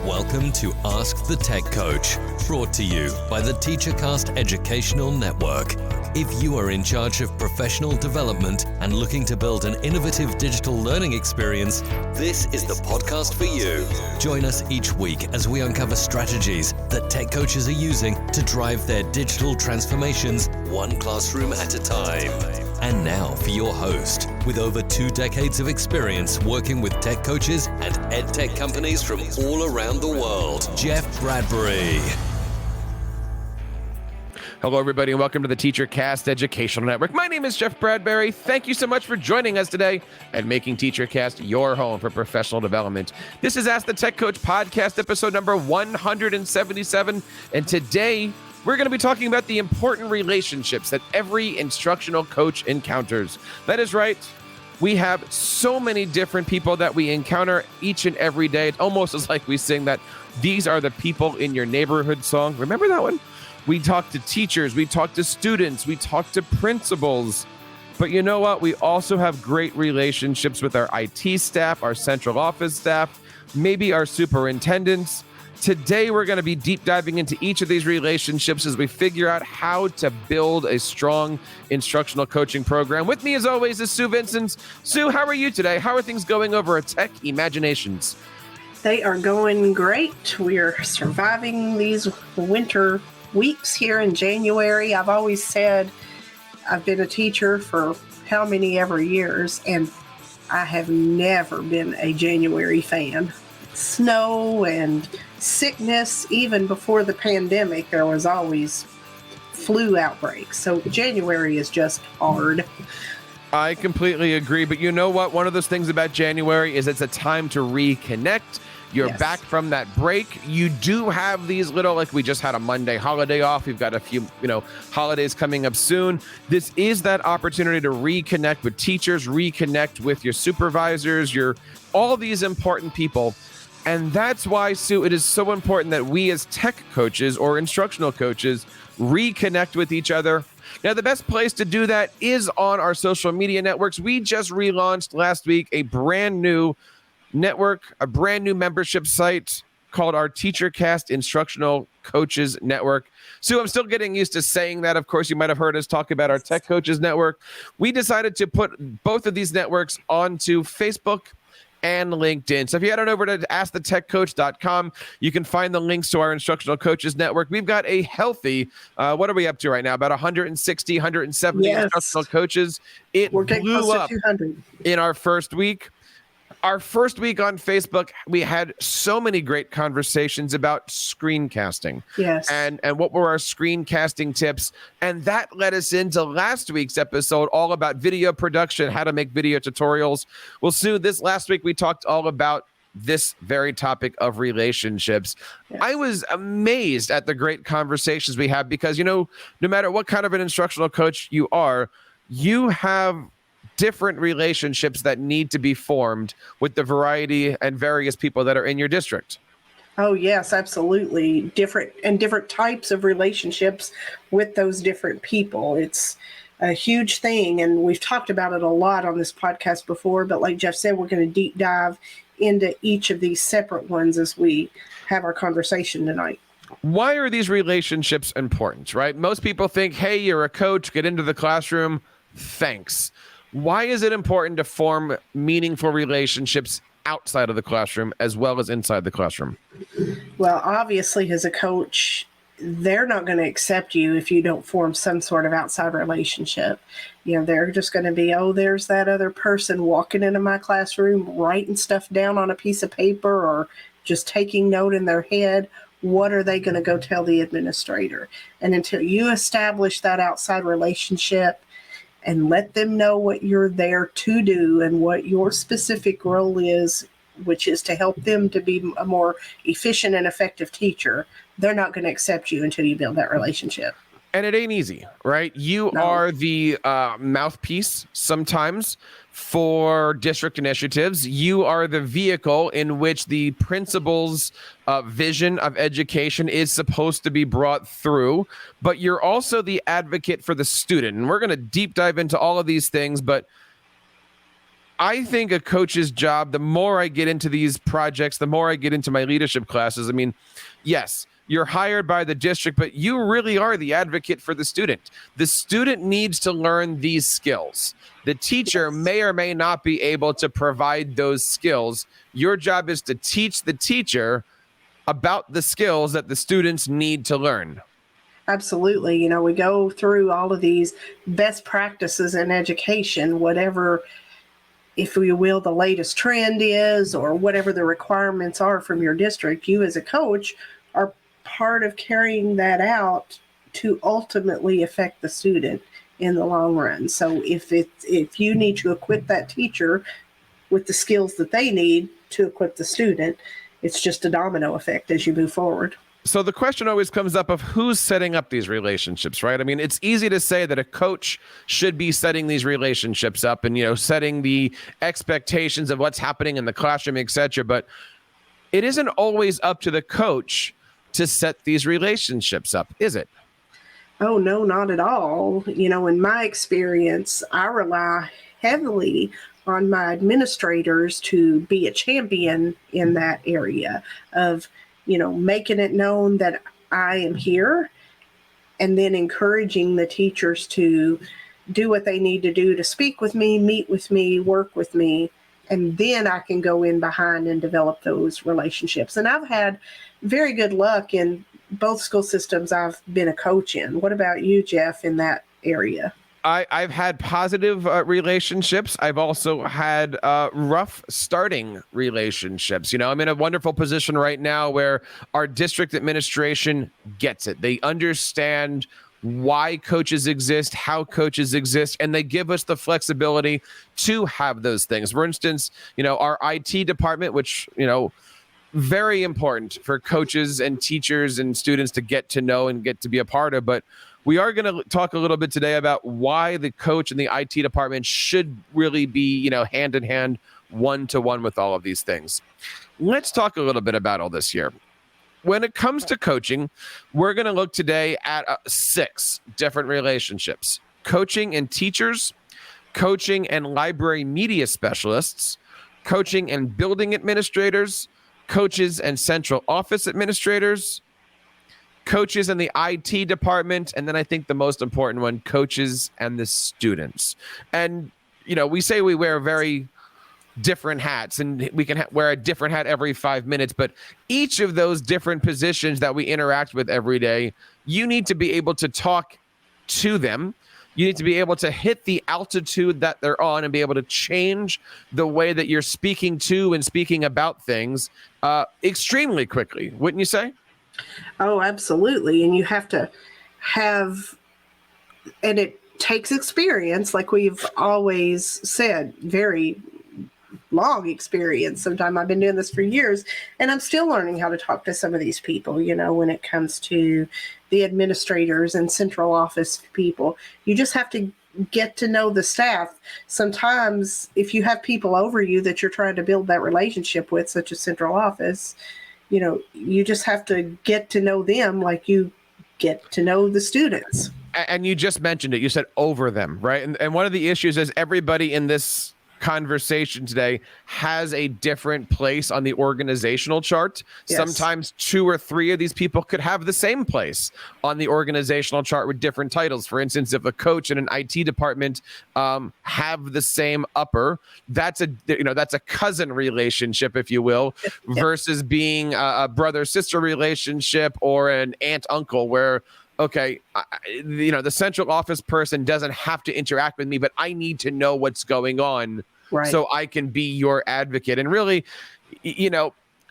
Welcome to Ask the Tech Coach, brought to you by the TeacherCast Educational Network. If you are in charge of professional development and looking to build an innovative digital learning experience, this is the podcast for you. Join us each week as we uncover strategies that tech coaches are using to drive their digital transformations one classroom at a time. And now for your host, with over 2 decades of experience working with tech coaches and ed tech companies from all around the world, Jeff Bradbury. Hello, everybody, and welcome to the TeacherCast Educational Network. My name is Jeff Bradbury. Thank you so much for joining us today and making TeacherCast your home for professional development. This is Ask the Tech Coach podcast, episode number 177, and today we're going to be talking about the important relationships that every instructional coach encounters. That is right. We have so many different people that we encounter each and every day. It's almost as like we sing that "These Are the People in Your Neighborhood" song. Remember that one? We talk to teachers, we talk to students, we talk to principals. But you know what? We also have great relationships with our IT staff, our central office staff, maybe our superintendents. Today, we're going to be deep diving into each of these relationships as we figure out how to build a strong instructional coaching program. With me, as always, is Sue Vincent. Sue, how are you today? How are things going over at Tech Imaginations? They are going great. We are surviving these winter weeks here in January. I've always said I've been a teacher for how many ever years, and I have never been a January fan. Snow and sickness, even before the pandemic, there was always flu outbreaks. So January is just hard. I completely agree. But you know what? One of those things about January is it's a time to reconnect. You're back from that break. You do have these little, like we just had a Monday holiday off. We've got a few, holidays coming up soon. This is that opportunity to reconnect with teachers, reconnect with your supervisors, all these important people. And that's why, Sue, it is so important that we as tech coaches or instructional coaches reconnect with each other. Now, the best place to do that is on our social media networks. We just relaunched last week a brand new network, a brand new membership site called our TeacherCast Instructional Coaches Network. Sue, I'm still getting used to saying that. Of course, you might have heard us talk about our Tech Coaches Network. We decided to put both of these networks onto Facebook and LinkedIn. So if you head on over to askthetechcoach.com, you can find the links to our Instructional Coaches Network. We've got a healthy, what are we up to right now? About 160, 170 instructional coaches. We're getting blew up 200 in our first week. Our first week on Facebook, we had so many great conversations about screencasting. Yes. And what were our screencasting tips? And that led us into last week's episode, all about video production, how to make video tutorials. Well, Sue, this last week, we talked all about this very topic of relationships. Yes. I was amazed at the great conversations we had because, no matter what kind of an instructional coach you are, you have different relationships that need to be formed with the variety and various people that are in your district. Oh, yes, absolutely. Different types of relationships with those different people. It's a huge thing, and we've talked about it a lot on this podcast before, but like Jeff said, we're going to deep dive into each of these separate ones as we have our conversation tonight. Why are these relationships important, right? Most people think, hey, you're a coach, get into the classroom, thanks. Why is it important to form meaningful relationships outside of the classroom as well as inside the classroom? Well, obviously, as a coach, they're not going to accept you if you don't form some sort of outside relationship. They're just going to be, oh, there's that other person walking into my classroom, writing stuff down on a piece of paper or just taking note in their head. What are they going to go tell the administrator? And until you establish that outside relationship and let them know what you're there to do and what your specific role is, which is to help them to be a more efficient and effective teacher, they're not going to accept you until you build that relationship. And it ain't easy, right? You are the mouthpiece sometimes for district initiatives. You are the vehicle in which the principal's vision of education is supposed to be brought through, but you're also the advocate for the student. And we're going to deep dive into all of these things, but I think a coach's job, the more I get into these projects, the more I get into my leadership classes. I mean, yes, you're hired by the district, but you really are the advocate for the student. The student needs to learn these skills. The teacher may or may not be able to provide those skills. Your job is to teach the teacher about the skills that the students need to learn. Absolutely. You know, we go through all of these best practices in education, whatever, if you will, the latest trend is, or whatever the requirements are from your district. You as a coach are part of carrying that out to ultimately affect the student in the long run. So if you need to equip that teacher with the skills that they need to equip the student, it's just a domino effect as you move forward. So the question always comes up of who's setting up these relationships, right? I mean, it's easy to say that a coach should be setting these relationships up and, setting the expectations of what's happening in the classroom, et cetera. But it isn't always up to the coach to set these relationships up, is it? Oh, no, not at all. In my experience, I rely heavily on my administrators to be a champion in that area of, making it known that I am here, and then encouraging the teachers to do what they need to do to speak with me, meet with me, work with me, and then I can go in behind and develop those relationships. And I've had very good luck in both school systems I've been a coach in. What about you, Jeff, in that area? I've had positive relationships. I've also had rough starting relationships. I'm in a wonderful position right now where our district administration gets it. They understand why coaches exist, how coaches exist, and they give us the flexibility to have those things. For instance, our IT department, which, very important for coaches and teachers and students to get to know and get to be a part of. But we are going to talk a little bit today about why the coach and the IT department should really be, hand in hand, one-to-one with all of these things. Let's talk a little bit about all this here. When it comes to coaching, we're going to look today at 6 different relationships: coaching and teachers, coaching and library media specialists, coaching and building administrators, coaches and central office administrators, coaches in the IT department, and then I think the most important one, coaches and the students. And, we say we wear very different hats, and we can wear a different hat every 5 minutes, but each of those different positions that we interact with every day, you need to be able to talk to them. You need to be able to hit the altitude that they're on and be able to change the way that you're speaking to and speaking about things extremely quickly, wouldn't you say? Oh, absolutely. And you have to have, and it takes experience, like we've always said, very long experience. Sometimes I've been doing this for years, and I'm still learning how to talk to some of these people, when it comes to the administrators and central office people. You just have to get to know the staff. Sometimes if you have people over you that you're trying to build that relationship with, such as central office, you just have to get to know them like you get to know the students. And you just mentioned it. You said over them, right? And one of the issues is everybody in this conversation today has a different place on the organizational chart. Yes. Sometimes 2 or 3 of these people could have the same place on the organizational chart with different titles. For instance, if a coach and an IT department have the same upper, that's a cousin relationship, if you will, versus being a brother-sister relationship or an aunt-uncle where, okay, the central office person doesn't have to interact with me, but I need to know what's going on so I can be your advocate. And really,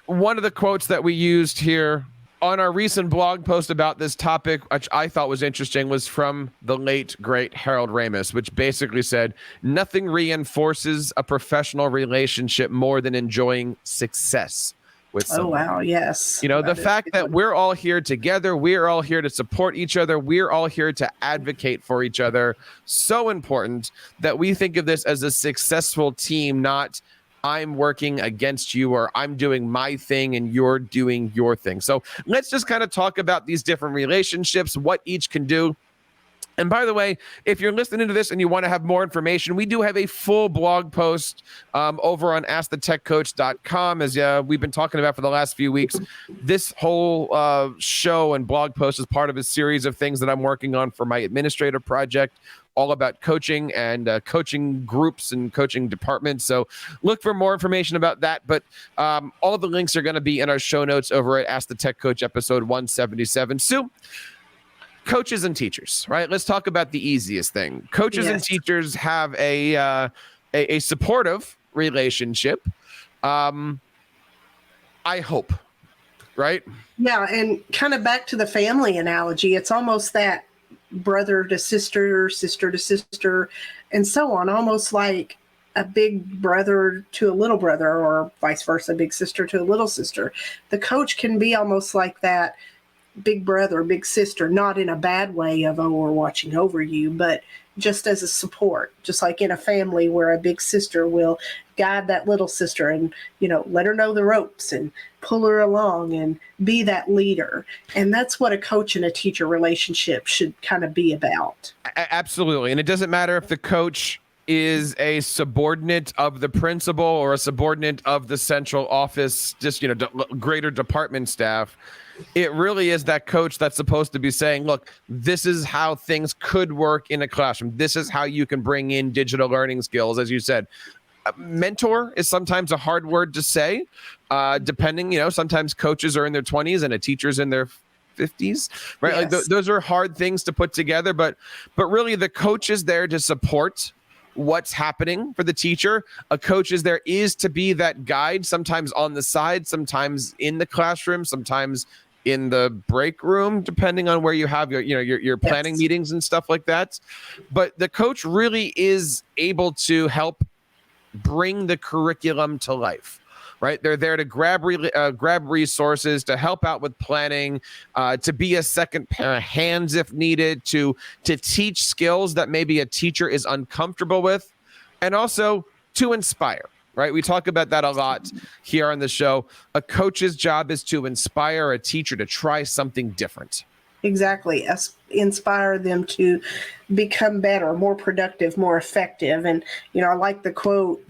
one of the quotes that we used here on our recent blog post about this topic, which I thought was interesting, was from the late, great Harold Ramis, which basically said, "Nothing reinforces a professional relationship more than enjoying success with someone." Oh, wow, yes. The fact that we're all here together, we're all here to support each other, we're all here to advocate for each other. So important that we think of this as a successful team, not I'm working against you or I'm doing my thing and you're doing your thing. So let's just kind of talk about these different relationships, what each can do. And by the way, if you're listening to this and you want to have more information, we do have a full blog post over on AskTheTechCoach.com. As we've been talking about for the last few weeks, this whole show and blog post is part of a series of things that I'm working on for my administrative project, all about coaching and coaching groups and coaching departments. So look for more information about that. But all of the links are going to be in our show notes over at Ask the Tech Coach episode 177. Sue, coaches and teachers, right? Let's talk about the easiest thing. Coaches and teachers have a supportive relationship. I hope, right? Yeah, and kind of back to the family analogy, it's almost that brother to sister, sister to sister, and so on, almost like a big brother to a little brother, or vice versa, big sister to a little sister. The coach can be almost like that big brother, big sister, not in a bad way of, oh, we're watching over you, but just as a support, just like in a family where a big sister will guide that little sister and, let her know the ropes and pull her along and be that leader. And that's what a coach and a teacher relationship should kind of be about. Absolutely. And it doesn't matter if the coach is a subordinate of the principal or a subordinate of the central office, just, greater department staff. It really is that coach that's supposed to be saying, look, this is how things could work in a classroom. This is how you can bring in digital learning skills. As you said, mentor is sometimes a hard word to say, depending, sometimes coaches are in their 20s and a teacher's in their 50s, right? Yes. Like those are hard things to put together, but really the coach is there to support what's happening for the teacher. A coach is there is to be that guide, sometimes on the side, sometimes in the classroom, sometimes in the break room, depending on where you have your planning meetings and stuff like that. But the coach really is able to help bring the curriculum to life, right? They're there to grab resources, to help out with planning, to be a second pair of hands if needed, to teach skills that maybe a teacher is uncomfortable with, and also to inspire, right? We talk about that a lot here on the show. A coach's job is to inspire a teacher to try something different. Exactly. Inspire them to become better, more productive, more effective. And, I like the quote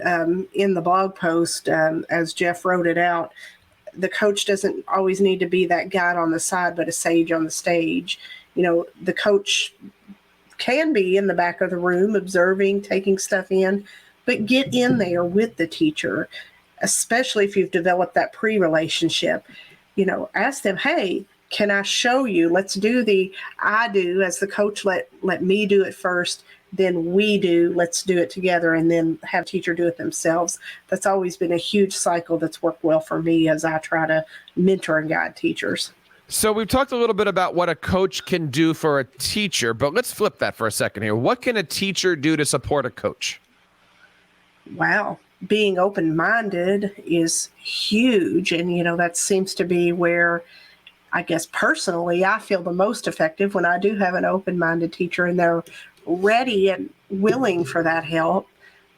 in the blog post as Jeff wrote it out. The coach doesn't always need to be that guide on the side, but a sage on the stage. The coach can be in the back of the room observing, taking stuff in, but get in there with the teacher, especially if you've developed that pre-relationship. Ask them, hey, can I show you? Let's do I do as the coach, let me do it first, then we do, let's do it together, and then have teacher do it themselves. That's always been a huge cycle that's worked well for me as I try to mentor and guide teachers. So we've talked a little bit about what a coach can do for a teacher, but let's flip that for a second here. What can a teacher do to support a coach? Wow. Being open-minded is huge. And, that seems to be where, I guess personally, I feel the most effective when I do have an open-minded teacher and they're ready and willing for that help.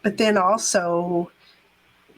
But then also,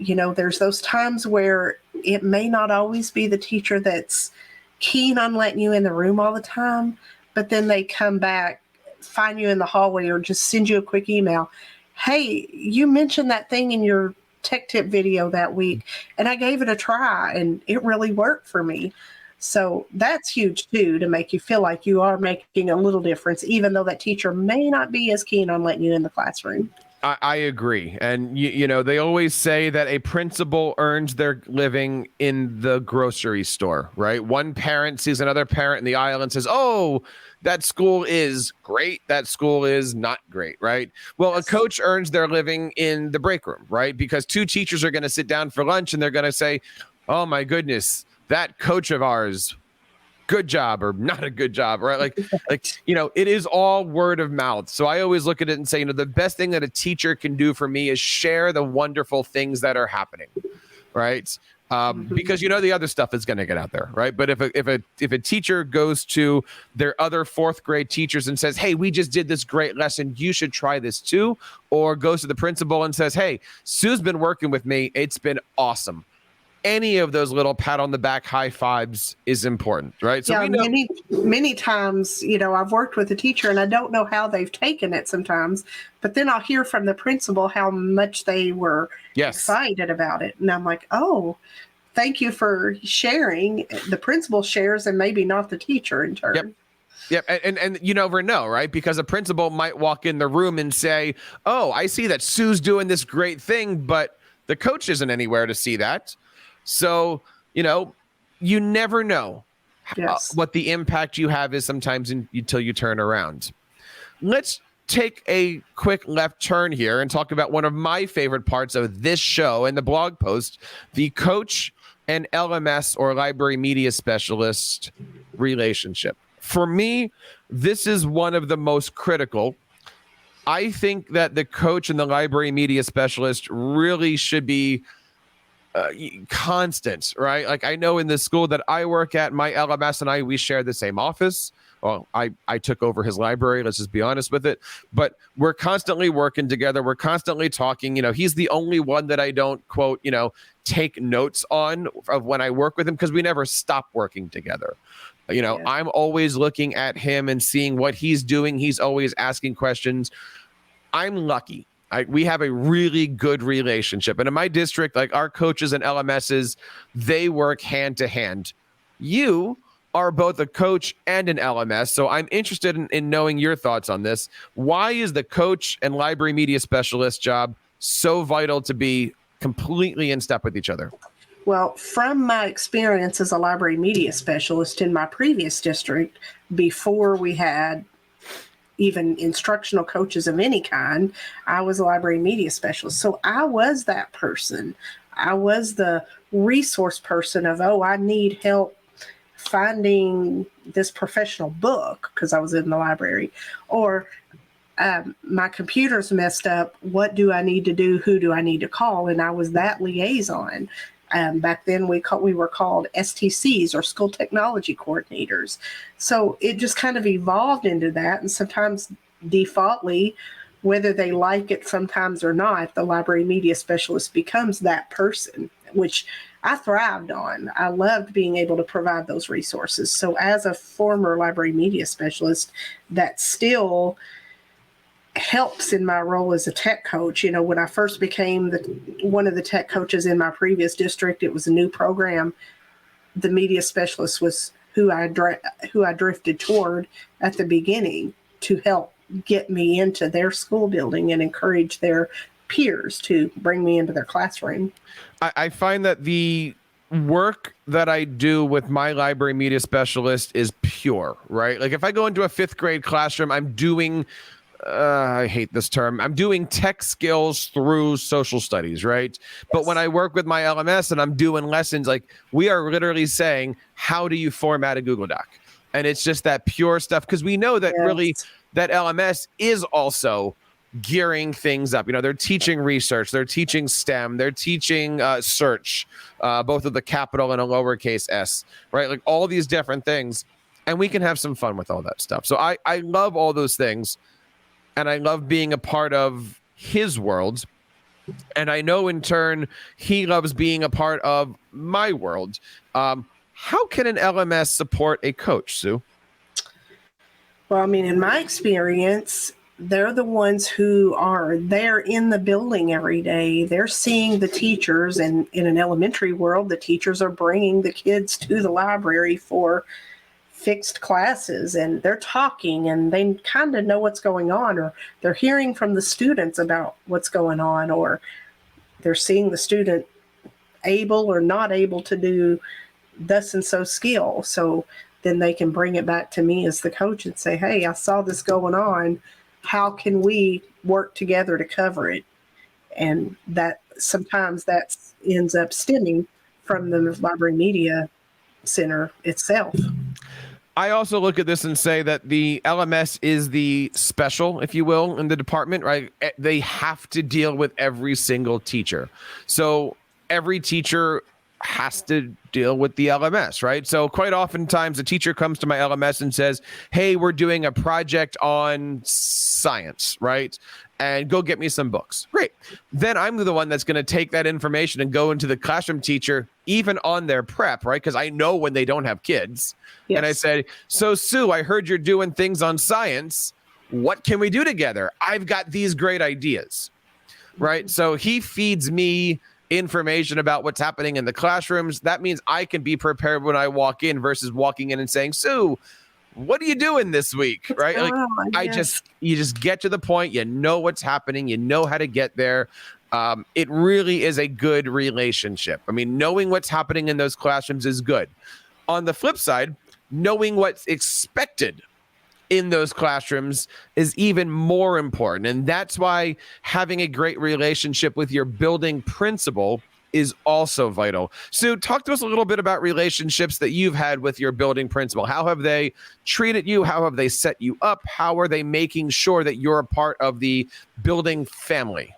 there's those times where it may not always be the teacher that's keen on letting you in the room all the time, but then they come back, find you in the hallway, or just send you a quick email. Hey, you mentioned that thing in your tech tip video that week, and I gave it a try, and it really worked for me. So that's huge, too, to make you feel like you are making a little difference, even though that teacher may not be as keen on letting you in the classroom. I agree. And, they always say that a principal earns their living in the grocery store, right? One parent sees another parent in the aisle and says, oh, that school is great. That school is not great, right? Well, a coach earns their living in the break room, right? Because two teachers are going to sit down for lunch and they're going to say, oh, my goodness, that coach of ours, good job or not a good job, right? Like, it is all word of mouth. So I always look at it and say, the best thing that a teacher can do for me is share the wonderful things that are happening, right? Because the other stuff is going to get out there, right? But if a teacher goes to their other fourth grade teachers and says, hey, we just did this great lesson, you should try this too, or goes to the principal and says, hey, Sue's been working with me, it's been awesome, any of those little pat on the back high fives is important, right? So yeah, we know many times, I've worked with a teacher and I don't know how they've taken it sometimes, but then I'll hear from the principal how much they were excited about it. And I'm like, oh, thank you for sharing. The principal shares and maybe not the teacher in turn. Yep. And you never know, right? Because a principal might walk in the room and say, oh, I see that Sue's doing this great thing, but the coach isn't anywhere to see that. So, you never know what the impact you have is sometimes until you turn around. Let's take a quick left turn here and talk about one of my favorite parts of this show and the blog post, the coach and LMS or library media specialist relationship. For me, this is one of the most critical. I think that the coach and the library media specialist really should be constant, right? Like I know in the school that I work at, my LMS and we share the same office. Well, I took over his library. Let's just be honest with it. But we're constantly working together. We're constantly talking. He's the only one that I don't quote, take notes on of when I work with him because we never stop working together. I'm always looking at him and seeing what he's doing. He's always asking questions. I'm lucky. We have a really good relationship. And in my district, like our coaches and LMSs, they work hand to hand. You are both a coach and an LMS. So I'm interested in knowing your thoughts on this. Why is the coach and library media specialist job so vital to be completely in step with each other? Well, from my experience as a library media specialist in my previous district, before we had even instructional coaches of any kind, I was a library media specialist. So I was that person. I was the resource person of, I need help finding this professional book because I was in the library, or my computer's messed up. What do I need to do? Who do I need to call? And I was that liaison. Back then we were called STCs or school technology coordinators. So it just kind of evolved into that. And sometimes defaultly, whether they like it sometimes or not, the library media specialist becomes that person, which I thrived on. I loved being able to provide those resources. So as a former library media specialist, that still helps in my role as a tech coach. When I first became one of the tech coaches in my previous district, it was a new program. The media specialist was who I drifted toward at the beginning to help get me into their school building and encourage their peers to bring me into their classroom. I find that the work that I do with my library media specialist is pure, right? Like if I go into a 5th grade classroom, I'm doing I hate this term. I'm doing tech skills through social studies, right? Yes. But when I work with my LMS and I'm doing lessons, like we are literally saying, how do you format a Google Doc? And it's just that pure stuff. Because we know that really that LMS is also gearing things up. They're teaching research, they're teaching STEM, they're teaching search, both of the capital and a lowercase s, right? Like all these different things. And we can have some fun with all that stuff. So I love all those things. And I love being a part of his world. And I know in turn, he loves being a part of my world. How can an LMS support a coach, Sue? Well, in my experience, they're the ones who are there in the building every day. They're seeing the teachers. And in an elementary world, the teachers are bringing the kids to the library for fixed classes, and they're talking and they kind of know what's going on, or they're hearing from the students about what's going on, or they're seeing the student able or not able to do thus and so skill. So then they can bring it back to me as the coach and say, hey, I saw this going on. How can we work together to cover it? And that sometimes that ends up stemming from the library media center itself. I also look at this and say that the LMS is the special, if you will, in the department, right? They have to deal with every single teacher. So every teacher has to deal with the LMS, right? So quite oftentimes a teacher comes to my LMS and says, hey, we're doing a project on science, right? And go get me some books. Great. Then I'm the one that's going to take that information and go into the classroom teacher. even on their prep, right? Because I know when they don't have kids. Yes. And I said, so Sue, I heard you're doing things on science. What can we do together? I've got these great ideas, right? So he feeds me information about what's happening in the classrooms. That means I can be prepared when I walk in versus walking in and saying, Sue, what are you doing this week? Right? Like you just get to the point, you know what's happening, you know how to get there. It really is a good relationship. I mean, knowing what's happening in those classrooms is good. On the flip side, knowing what's expected in those classrooms is even more important. And that's why having a great relationship with your building principal is also vital. Sue, talk to us a little bit about relationships that you've had with your building principal. How have they treated you? How have they set you up? How are they making sure that you're a part of the building family?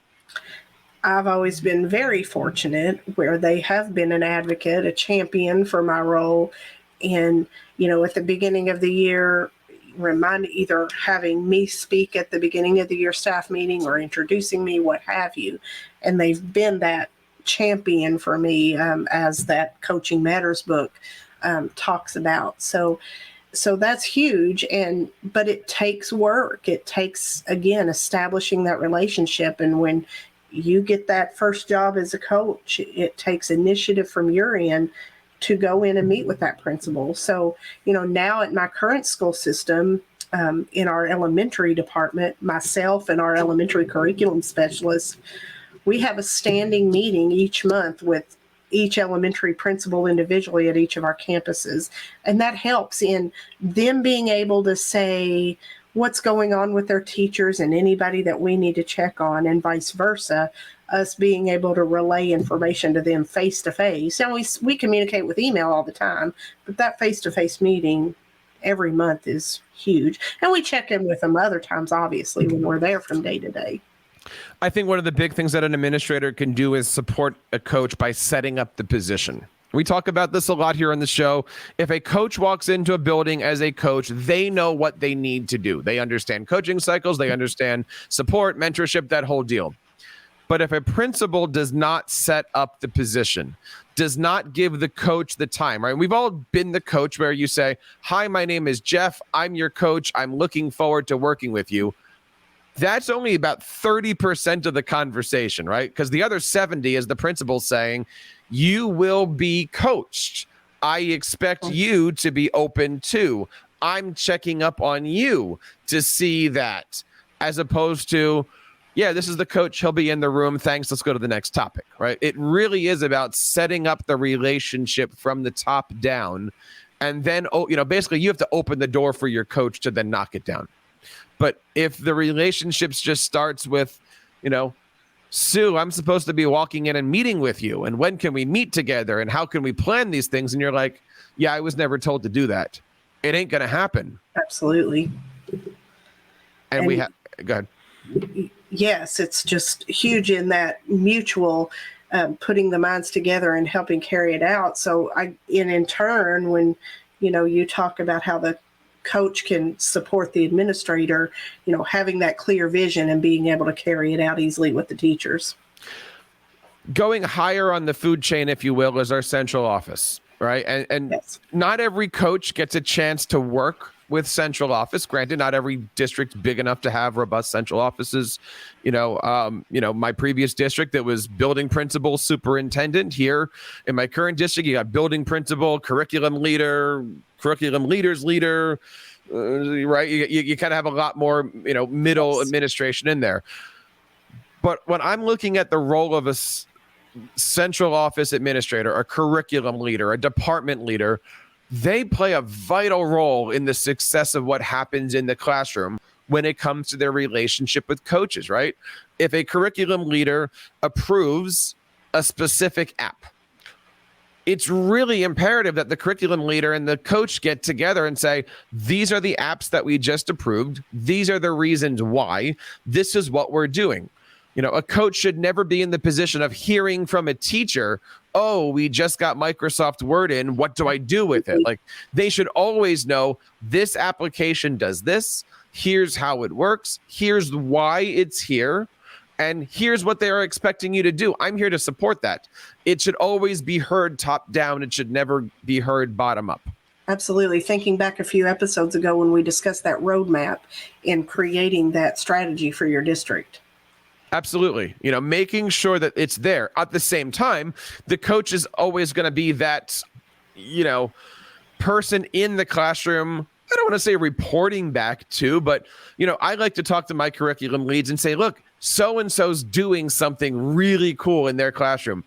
I've always been very fortunate where they have been an advocate, a champion for my role. And, at the beginning of the year, either having me speak at the beginning of the year staff meeting or introducing me, what have you. And they've been that champion for me, as that Coaching Matters book talks about. So that's huge. But it takes work. It takes, again, establishing that relationship. And when you get that first job as a coach, it takes initiative from your end to go in and meet with that principal. So, now at my current school system, in our elementary department, myself and our elementary curriculum specialist, we have a standing meeting each month with each elementary principal individually at each of our campuses. And that helps in them being able to say what's going on with their teachers and anybody that we need to check on, and vice versa, us being able to relay information to them face to face. And we communicate with email all the time, but that face to face meeting every month is huge. And we check in with them other times, obviously, when we're there from day to day. I think one of the big things that an administrator can do is support a coach by setting up the position. We talk about this a lot here on the show. If a coach walks into a building as a coach, they know what they need to do. They understand coaching cycles, they understand support, mentorship, that whole deal. But if a principal does not set up the position, does not give the coach the time, right? We've all been the coach where you say, hi, my name is Jeff. I'm your coach. I'm looking forward to working with you. That's only about 30% of the conversation, right? Because the other 70 is the principal saying, you will be coached. I expect you to be open too. I'm checking up on you to see that, as opposed to, yeah, this is the coach. He'll be in the room. Thanks. Let's go to the next topic, right? It really is about setting up the relationship from the top down. And then, basically you have to open the door for your coach to then knock it down. But if the relationships just starts with, Sue, I'm supposed to be walking in and meeting with you. And when can we meet together? And how can we plan these things? And you're like, yeah, I was never told to do that. It ain't going to happen. Absolutely. And we have, go ahead. Yes, it's just huge in that mutual putting the minds together and helping carry it out. So in turn, when, you talk about how the coach can support the administrator, having that clear vision and being able to carry it out easily with the teachers. Going higher on the food chain, if you will, is our central office, right? And yes. Not every coach gets a chance to work with central office. Granted, not every district's big enough to have robust central offices. My previous district, that was building principal, superintendent. Here in my current district, you got building principal, curriculum leader, curriculum leaders leader, right? You kind of have a lot more, middle administration in there. But when I'm looking at the role of a central office administrator, a curriculum leader, a department leader, they play a vital role in the success of what happens in the classroom when it comes to their relationship with coaches, right? If a curriculum leader approves a specific app, it's really imperative that the curriculum leader and the coach get together and say, these are the apps that we just approved. These are the reasons why. This is what we're doing. A coach should never be in the position of hearing from a teacher, oh, we just got Microsoft Word in. What do I do with it? Like, they should always know this application does this. Here's how it works. Here's why it's here. And here's what they are expecting you to do. I'm here to support that. It should always be heard top down. It should never be heard bottom up. Absolutely. Thinking back a few episodes ago when we discussed that roadmap in creating that strategy for your district. Absolutely. Making sure that it's there. At the same time, the coach is always going to be that, person in the classroom. I don't want to say reporting back to, but, I like to talk to my curriculum leads and say, look, so-and-so's doing something really cool in their classroom.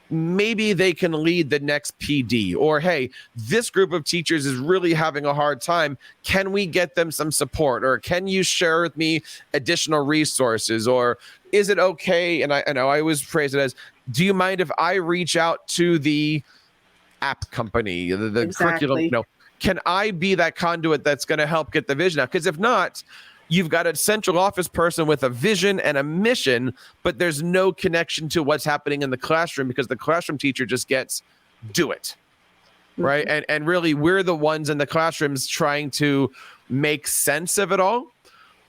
Maybe they can lead the next PD, or, hey, this group of teachers is really having a hard time. Can we get them some support? Or can you share with me additional resources? Or is it okay? And I know I always phrase it as, do you mind if I reach out to the app company, the Exactly. curriculum? Can I be that conduit that's going to help get the vision out? Because if not, you've got a central office person with a vision and a mission, but there's no connection to what's happening in the classroom because the classroom teacher just gets, do it, right? And really, we're the ones in the classrooms trying to make sense of it all.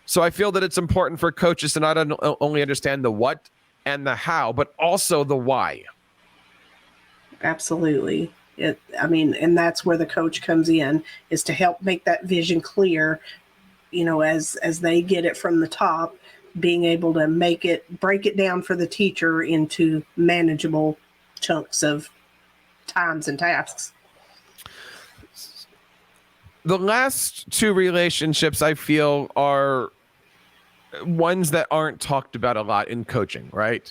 So I feel that it's important for coaches to not only understand the what and the how, but also the why. Absolutely. And that's where the coach comes in, is to help make that vision clear, as they get it from the top, being able to break it down for the teacher into manageable chunks of times and tasks. The last two relationships I feel are ones that aren't talked about a lot in coaching, right?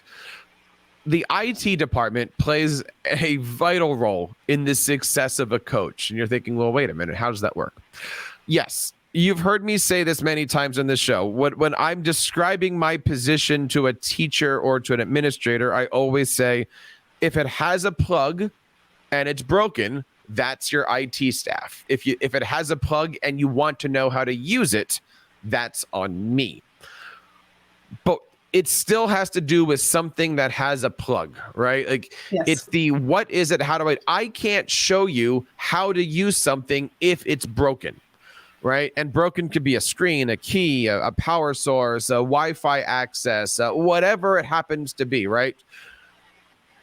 The IT department plays a vital role in the success of a coach. And you're thinking, well, wait a minute, how does that work? Yes, you've heard me say this many times on the show. When I'm describing my position to a teacher or to an administrator, I always say, if it has a plug and it's broken, that's your IT staff. If it has a plug and you want to know how to use it, that's on me. But it still has to do with something that has a plug, right? Like, yes. It's the, what is it? How do I can't show you how to use something if it's broken, right? And broken could be a screen, a key, a power source, a Wi-Fi access, whatever it happens to be, right?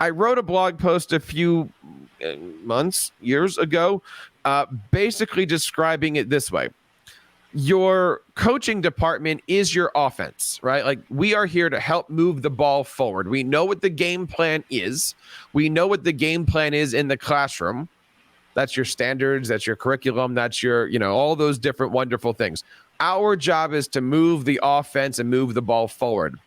I wrote a blog post a few years ago, basically describing it this way. Your coaching department is your offense, right? Like, we are here to help move the ball forward. We know what the game plan is. We know what the game plan is in the classroom. That's your standards, that's your curriculum, that's your, all those different wonderful things. Our job is to move the offense and move the ball forward.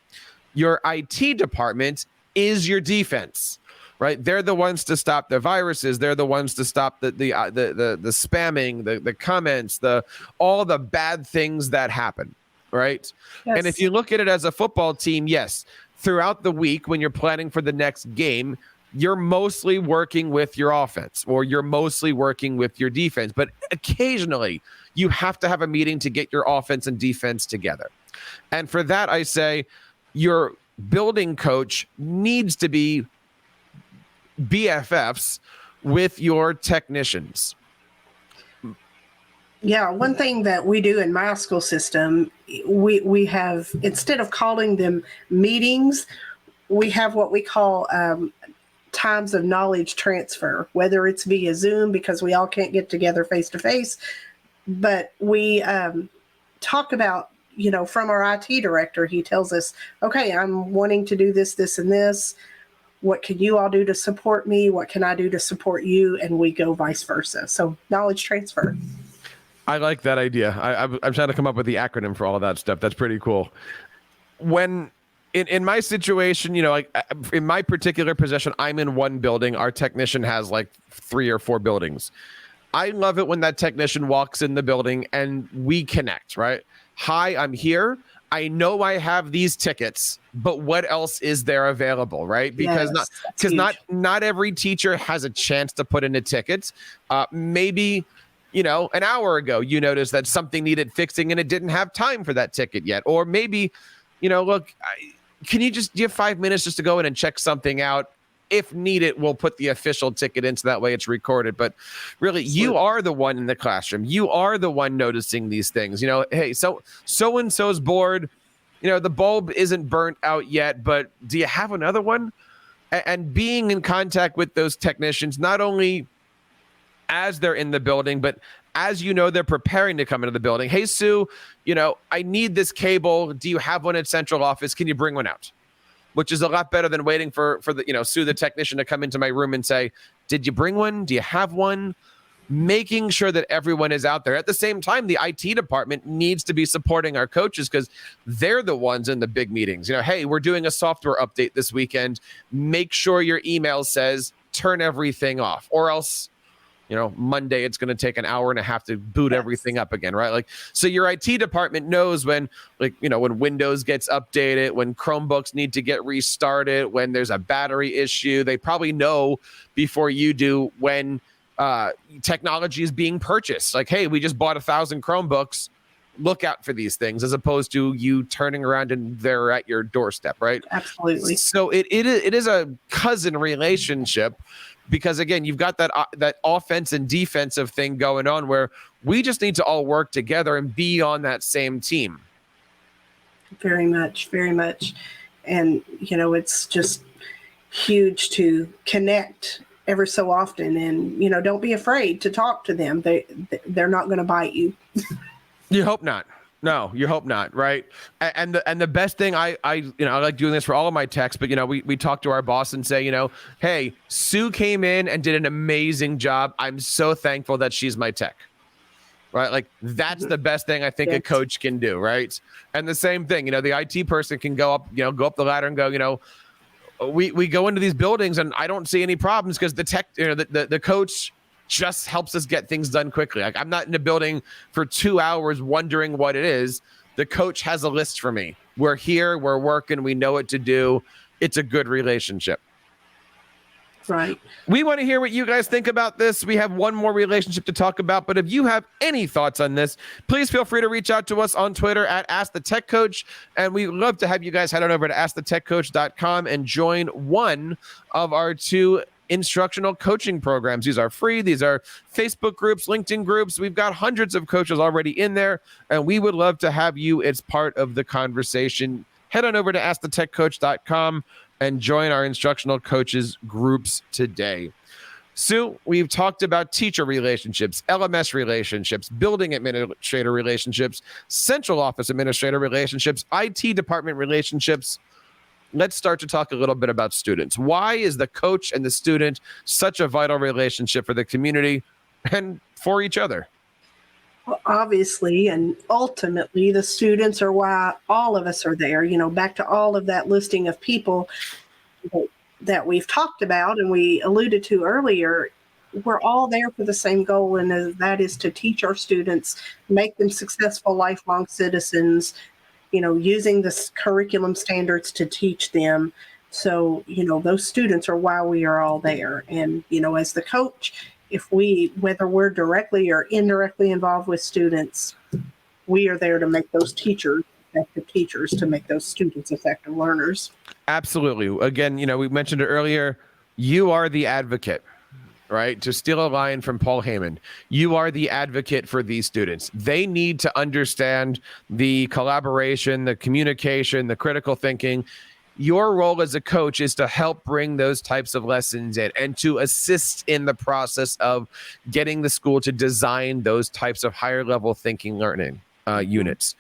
Your IT department is your defense, right? They're the ones to stop the viruses. They're the ones to stop the spamming, the comments, all the bad things that happen, right? Yes. And if you look at it as a football team, yes, throughout the week when you're planning for the next game, you're mostly working with your offense or you're mostly working with your defense. But occasionally you have to have a meeting to get your offense and defense together. And for that, I say your building coach needs to be BFFs with your technicians. Yeah, one thing that we do in my school system, we have, instead of calling them meetings, we have what we call times of knowledge transfer, whether it's via Zoom because we all can't get together face to face, but we talk about, from our IT director, he tells us, okay, I'm wanting to do this, this, and this. What can you all do to support me? What can I do to support you? And we go vice versa. So knowledge transfer. I like that idea. I'm trying to come up with the acronym for all of that stuff. That's pretty cool. When in my situation, like in my particular position, I'm in one building. Our technician has like 3 or 4 buildings. I love it when that technician walks in the building and we connect, right? Hi, I'm here. I know I have these tickets, but what else is there available, right? Because not every teacher has a chance to put in a ticket. Maybe, an hour ago, you noticed that something needed fixing and it didn't have time for that ticket yet. Or maybe, look, do you have 5 minutes just to go in and check something out? If needed, we'll put the official ticket in so that way it's recorded. But really, you are the one in the classroom. You are the one noticing these things. Hey, so-and-so's board the bulb isn't burnt out yet, but do you have another one? And being in contact with those technicians, not only as they're in the building, but as they're preparing to come into the building. Hey, Sue, I need this cable. Do you have one at central office? Can you bring one out? Which is a lot better than waiting for the, Sue, the technician, to come into my room and say, did you bring one? Do you have one? Making sure that everyone is out there. At the same time, the IT department needs to be supporting our coaches because they're the ones in the big meetings. Hey, we're doing a software update this weekend. Make sure your email says turn everything off, or else Monday, it's going to take an hour and a half to boot everything up again, right? Like, so your IT department knows when, when Windows gets updated, when Chromebooks need to get restarted, when there's a battery issue. They probably know before you do when technology is being purchased. Like, hey, we just bought 1,000 Chromebooks. Look out for these things, as opposed to you turning around and they're at your doorstep, right? Absolutely. So it is a cousin relationship. Because again, you've got that offense and defensive thing going on where we just need to all work together and be on that same team. Very much, very much. And, it's just huge to connect ever so often. And, don't be afraid to talk to them. They're not going to bite you. You hope not. No, you hope not, right? And the best thing I like doing this for all of my techs, but we talk to our boss and say, hey, Sue came in and did an amazing job. I'm so thankful that she's my tech, right? Like, that's the best thing I think a coach can do, right? And the same thing, the IT person can go up the ladder and go, we go into these buildings and I don't see any problems because the tech, the coach just helps us get things done quickly. Like, I'm not in a building for 2 hours wondering what it is. The coach has a list for me. We're here, we're working, we know what to do. It's a good relationship. Right. We want to hear what you guys think about this. We have one more relationship to talk about, but if you have any thoughts on this, please feel free to reach out to us on Twitter at AskTheTechCoach. And we'd love to have you guys head on over to AskTheTechCoach.com and join one of our 2 instructional coaching programs. These are free. These are Facebook groups, LinkedIn groups. We've got hundreds of coaches already in there, and we would love to have you as part of the conversation. Head on over to AskTheTechCoach.com and join our instructional coaches groups today. Sue, we've talked about teacher relationships, LMS relationships, building administrator relationships, central office administrator relationships, IT department relationships. Let's start to talk a little bit about students. Why is the coach and the student such a vital relationship for the community and for each other? Well, obviously, and ultimately, the students are why all of us are there. Back to all of that listing of people that we've talked about and we alluded to earlier. We're all there for the same goal, and that is to teach our students, make them successful lifelong citizens, using this curriculum standards to teach them. So, those students are why we are all there. And, as the coach, whether we're directly or indirectly involved with students, we are there to make those teachers effective teachers, to make those students effective learners. Absolutely. Again, we mentioned it earlier, you are the advocate. Right? To steal a line from Paul Heyman, you are the advocate for these students. They need to understand the collaboration, the communication, the critical thinking. Your role as a coach is to help bring those types of lessons in and to assist in the process of getting the school to design those types of higher level thinking learning units.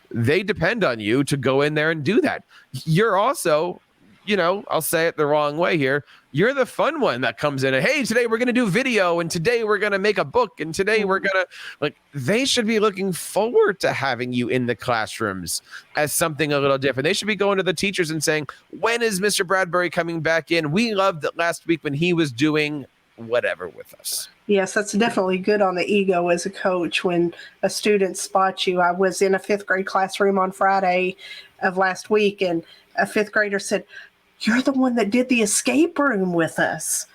They depend on you to go in there and do that. You're also, I'll say it the wrong way here, you're the fun one that comes in and, hey, today we're going to do video, and today we're going to make a book, and today we're going to, they should be looking forward to having you in the classrooms as something a little different. They should be going to the teachers and saying, when is Mr. Bradbury coming back in? We loved it last week when he was doing whatever with us. Yes, that's definitely good on the ego as a coach when a student spots you. I was in a 5th grade classroom on Friday of last week, and a 5th grader said, "You're the one that did the escape room with us."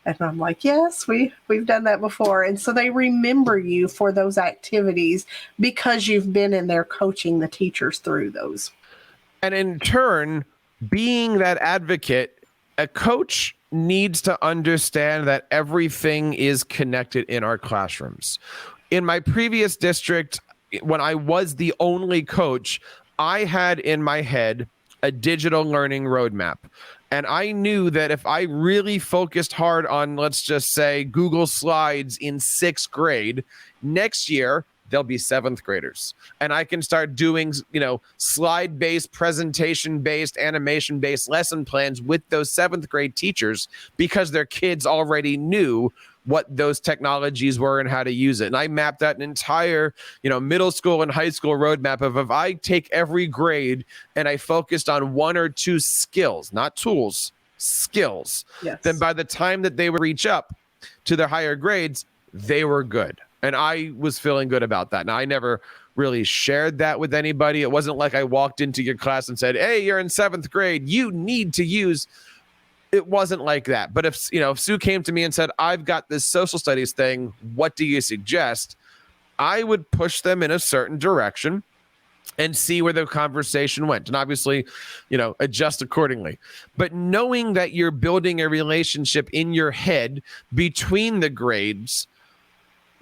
And I'm like, yes, we've done that before. And so they remember you for those activities because you've been in there coaching the teachers through those. And in turn, being that advocate, a coach needs to understand that everything is connected in our classrooms. In my previous district, when I was the only coach, I had in my head a digital learning roadmap. And I knew that if I really focused hard on, let's just say, Google Slides in 6th grade, next year, they'll be 7th graders. And I can start doing, slide-based, presentation-based, animation-based lesson plans with those 7th grade teachers because their kids already knew what those technologies were and how to use it. And I mapped out an entire, middle school and high school roadmap of if I take every grade and I focused on 1 or 2 skills, not tools, skills, then by the time that they would reach up to their higher grades, they were good. And I was feeling good about that. Now, I never really shared that with anybody. It wasn't like I walked into your class and said, hey, you're in 7th grade. You need to use... It wasn't like that. But if Sue came to me and said, I've got this social studies thing, what do you suggest? I would push them in a certain direction and see where the conversation went. And obviously, adjust accordingly. But knowing that you're building a relationship in your head between the grades,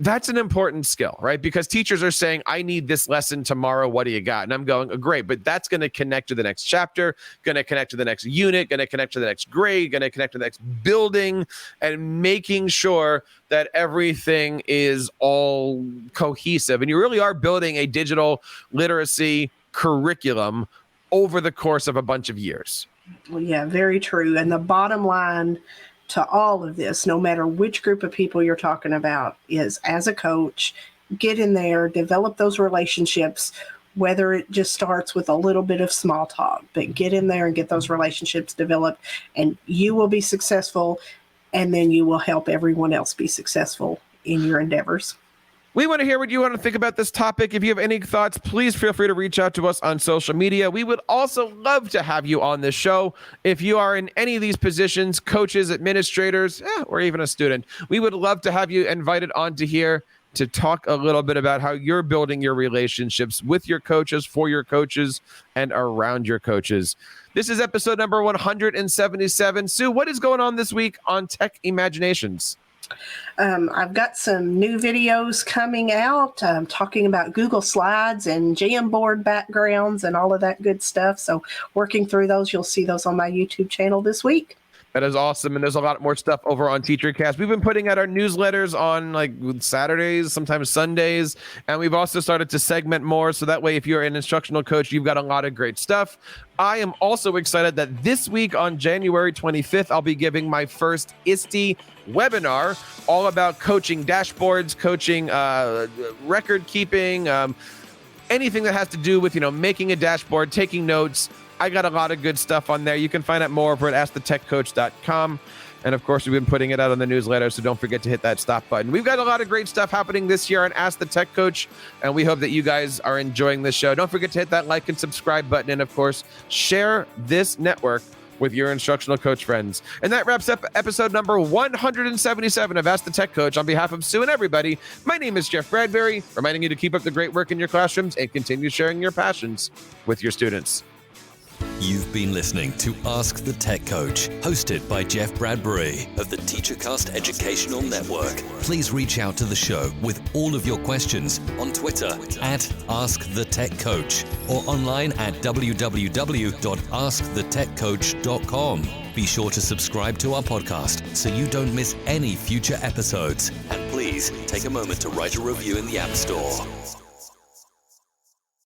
that's an important skill, right? Because teachers are saying, I need this lesson tomorrow. What do you got? And I'm going, oh, great. But that's going to connect to the next chapter, going to connect to the next unit, going to connect to the next grade, going to connect to the next building, and making sure that everything is all cohesive. And you really are building a digital literacy curriculum over the course of a bunch of years. Well, yeah, very true. And the bottom line to all of this, no matter which group of people you're talking about, is as a coach, get in there, develop those relationships, whether it just starts with a little bit of small talk, but get in there and get those relationships developed, and you will be successful, and then you will help everyone else be successful in your endeavors. We want to hear what you want to think about this topic. If you have any thoughts, please feel free to reach out to us on social media. We would also love to have you on this show. If you are in any of these positions, coaches, administrators, or even a student, we would love to have you invited onto here to talk a little bit about how you're building your relationships with your coaches, for your coaches, and around your coaches. This is episode number 177. Sue, what is going on this week on Tech Imaginations? I've got some new videos coming out talking about Google Slides and Jamboard backgrounds and all of that good stuff. So working through those, you'll see those on my YouTube channel this week. That is awesome. And there's a lot more stuff over on TeacherCast. We've been putting out our newsletters on Saturdays, sometimes Sundays. And we've also started to segment more. So that way, if you're an instructional coach, you've got a lot of great stuff. I am also excited that this week on January 25th, I'll be giving my first ISTE webinar all about coaching dashboards, coaching record keeping, anything that has to do with, making a dashboard, taking notes. I got a lot of good stuff on there. You can find out more over at AskTheTechCoach.com. And of course, we've been putting it out on the newsletter, so don't forget to hit that stop button. We've got a lot of great stuff happening this year on Ask the Tech Coach, and we hope that you guys are enjoying this show. Don't forget to hit that like and subscribe button, and of course, share this network with your instructional coach friends. And that wraps up episode number 177 of Ask the Tech Coach. On behalf of Sue and everybody, my name is Jeff Bradbury, reminding you to keep up the great work in your classrooms and continue sharing your passions with your students. You've been listening to Ask the Tech Coach, hosted by Jeff Bradbury of the TeacherCast Educational Network. Please reach out to the show with all of your questions on Twitter at AskTheTechCoach or online at www.askthetechcoach.com. Be sure to subscribe to our podcast so you don't miss any future episodes. And please take a moment to write a review in the App Store.